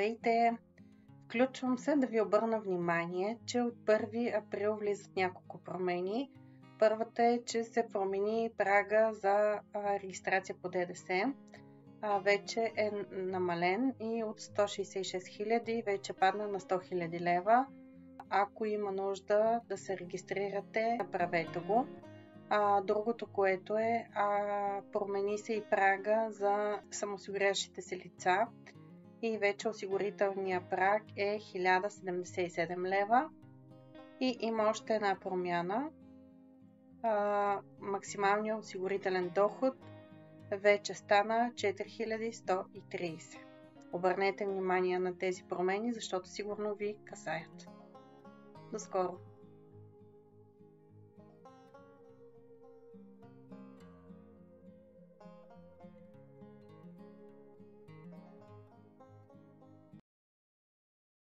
Здравейте! Включвам се да ви обърна внимание, че от 1 април влизат няколко промени. Първата е, че се промени прага за регистрация по ДДС. Вече е намален и от 166 000 вече падна на 100 000 лева. Ако има нужда да се регистрирате, направете го. Другото, което е, промени се и прага за самоосигуряващите се лица и вече осигурителният праг е 1077 лева. И има още една промяна. Максималният осигурителен доход вече стана 4130. Обърнете внимание на тези промени, защото сигурно ви касаят. До скоро!